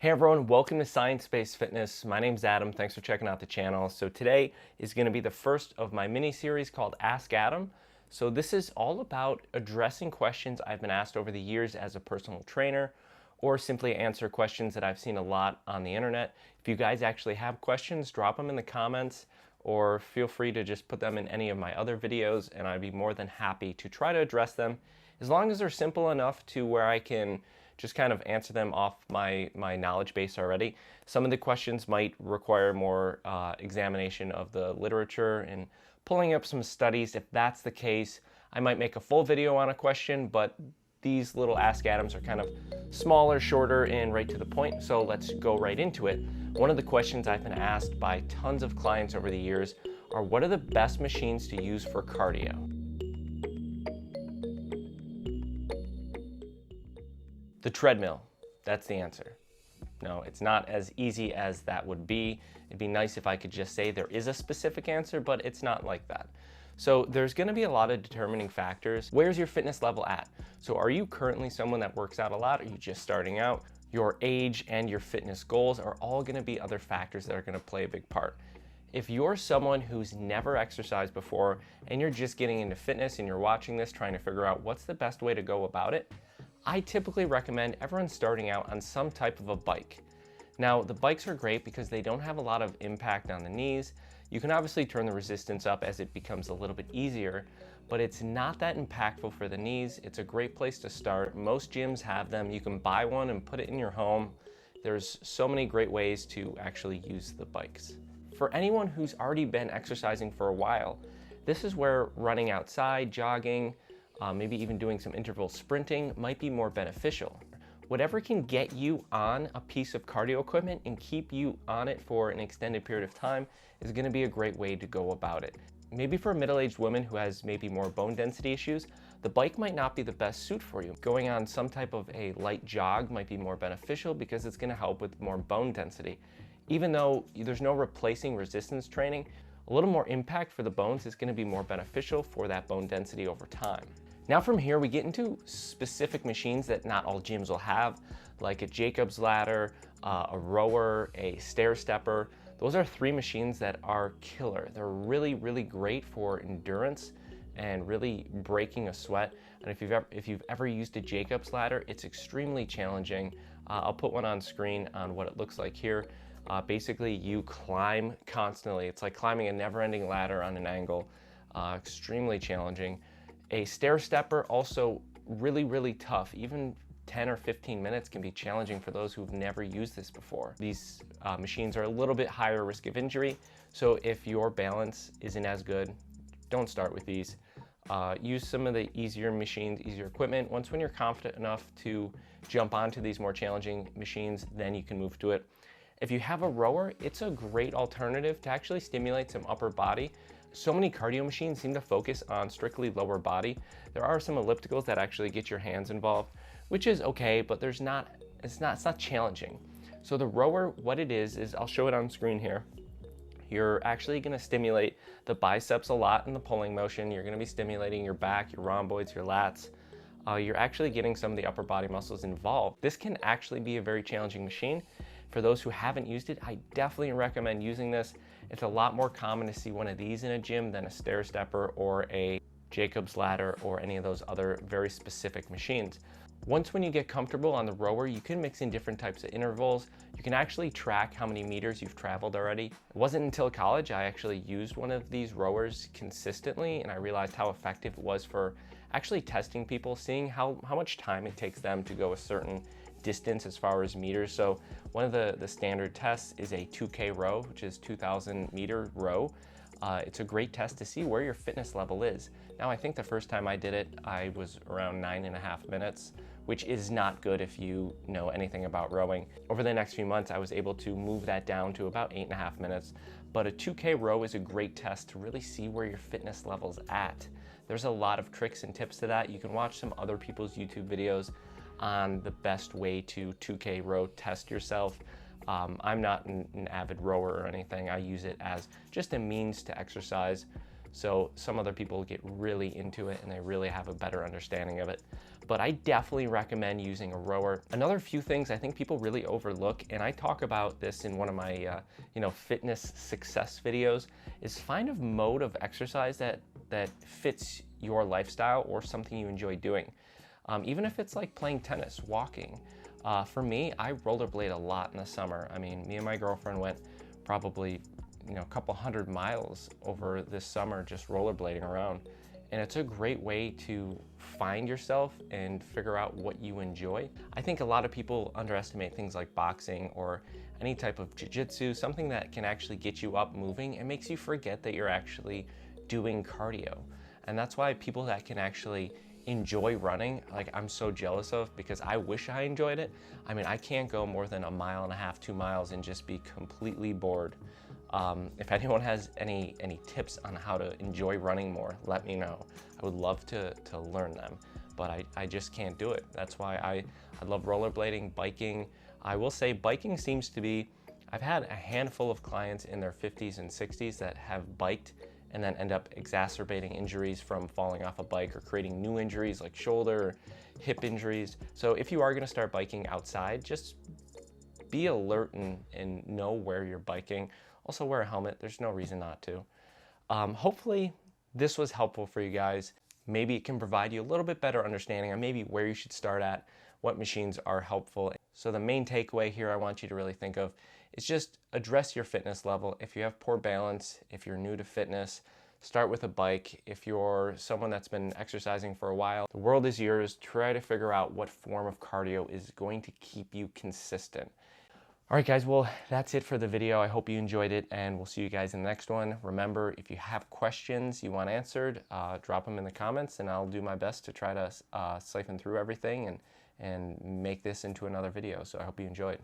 Hey everyone, welcome to Science Based Fitness. My name's Adam. Thanks for checking out the channel. So today is going to be the first of my mini series called Ask Adam. So this is all about addressing questions I've been asked over the years as a personal trainer, or simply answer questions that I've seen a lot on the internet. If you guys actually have questions, drop them in the comments, or feel free to just put them in any of my other videos, and I'd be more than happy to try to address them, as long as they're simple enough to where I can just kind of answer them off my knowledge base already. Some of the questions might require more examination of the literature and pulling up some studies. If that's the case, I might make a full video on a question, but these little Ask Adams are kind of smaller, shorter, and right to the point, so let's go right into it. One of the questions I've been asked by tons of clients over the years are, what are the best machines to use for cardio? The treadmill, that's the answer. No, it's not as easy as that would be. It'd be nice if I could just say there is a specific answer, but it's not like that. So there's gonna be a lot of determining factors. Where's your fitness level at? So are you currently someone that works out a lot? Are you just starting out? Your age and your fitness goals are all gonna be other factors that are gonna play a big part. If you're someone who's never exercised before and you're just getting into fitness and you're watching this trying to figure out what's the best way to go about it, I typically recommend everyone starting out on some type of a bike. Now, the bikes are great because they don't have a lot of impact on the knees. You can obviously turn the resistance up as it becomes a little bit easier, but it's not that impactful for the knees. It's a great place to start. Most gyms have them. You can buy one and put it in your home. There's so many great ways to actually use the bikes. For anyone who's already been exercising for a while, this is where running outside, jogging, maybe even doing some interval sprinting might be more beneficial. Whatever can get you on a piece of cardio equipment and keep you on it for an extended period of time is going to be a great way to go about it. Maybe for a middle-aged woman who has maybe more bone density issues, the bike might not be the best suit for you. Going on some type of a light jog might be more beneficial because it's going to help with more bone density. Even though there's no replacing resistance training, a little more impact for the bones is going to be more beneficial for that bone density over time. Now from here, we get into specific machines that not all gyms will have, like a Jacob's ladder, a rower, a stair stepper. Those are three machines that are killer. They're really, really great for endurance and really breaking a sweat. And if you've ever used a Jacob's ladder, it's extremely challenging. I'll put one on screen on what it looks like here. Basically, you climb constantly. It's like climbing a never-ending ladder on an angle. Extremely challenging. A stair stepper, also really, really tough. Even 10 or 15 minutes can be challenging for those who've never used this before. These machines are a little bit higher risk of injury, so if your balance isn't as good, don't start with these. Use some of the easier machines, easier equipment. When you're confident enough to jump onto these more challenging machines, then you can move to it. If you have a rower, it's a great alternative to actually stimulate some upper body. So many cardio machines seem to focus on strictly lower body. There are some ellipticals that actually get your hands involved, which is okay, but it's not challenging. So the rower, what it is I'll show it on screen here. You're actually gonna stimulate the biceps a lot in the pulling motion. You're gonna be stimulating your back, your rhomboids, your lats. You're actually getting some of the upper body muscles involved. This can actually be a very challenging machine. For those who haven't used it, I definitely recommend using this. It's a lot more common to see one of these in a gym than a stair stepper or a Jacob's ladder or any of those other very specific machines. When you get comfortable on the rower, you can mix in different types of intervals. You can actually track how many meters you've traveled already. It wasn't until college I actually used one of these rowers consistently, and I realized how effective it was for actually testing people, seeing how much time it takes them to go a certain distance as far as meters. So one of the standard tests is a 2K row, which is 2,000 meter row. It's a great test to see where your fitness level is. Now, I think the first time I did it, I was around 9.5 minutes, which is not good if you know anything about rowing. Over the next few months, I was able to move that down to about 8.5 minutes. But a 2K row is a great test to really see where your fitness level's at. There's a lot of tricks and tips to that. You can watch some other people's YouTube videos on the best way to 2K row test yourself. I'm not an avid rower or anything. I use it as just a means to exercise. So some other people get really into it and they really have a better understanding of it. But I definitely recommend using a rower. Another few things I think people really overlook, and I talk about this in one of my fitness success videos, is find a mode of exercise that fits your lifestyle or something you enjoy doing. Even if it's like playing tennis, walking. For me, I rollerblade a lot in the summer. I mean, me and my girlfriend went probably a couple 100 miles over this summer just rollerblading around. And it's a great way to find yourself and figure out what you enjoy. I think a lot of people underestimate things like boxing or any type of jiu-jitsu, something that can actually get you up moving and makes you forget that you're actually doing cardio. And that's why people that can actually enjoy running, like I'm so jealous of, because I wish I enjoyed it. I mean, I can't go more than 1.5 miles, 2 miles and just be completely bored. If anyone has any tips on how to enjoy running more, let me know. I would love to learn them, but I just can't do it. That's why I love rollerblading, biking. I will say biking seems to be, I've had a handful of clients in their 50s and 60s that have biked and then end up exacerbating injuries from falling off a bike or creating new injuries like shoulder, hip injuries. So if you are gonna start biking outside, just be alert and know where you're biking. Also wear a helmet, there's no reason not to. Hopefully this was helpful for you guys. Maybe it can provide you a little bit better understanding on maybe where you should start at, what machines are helpful. So the main takeaway here I want you to really think of is just address your fitness level. If you have poor balance, if you're new to fitness, start with a bike. If you're someone that's been exercising for a while, the world is yours. Try to figure out what form of cardio is going to keep you consistent. All right, guys, well, that's it for the video. I hope you enjoyed it, and we'll see you guys in the next one. Remember, if you have questions you want answered, drop them in the comments, and I'll do my best to try to siphon through everything and make this into another video. So I hope you enjoyed.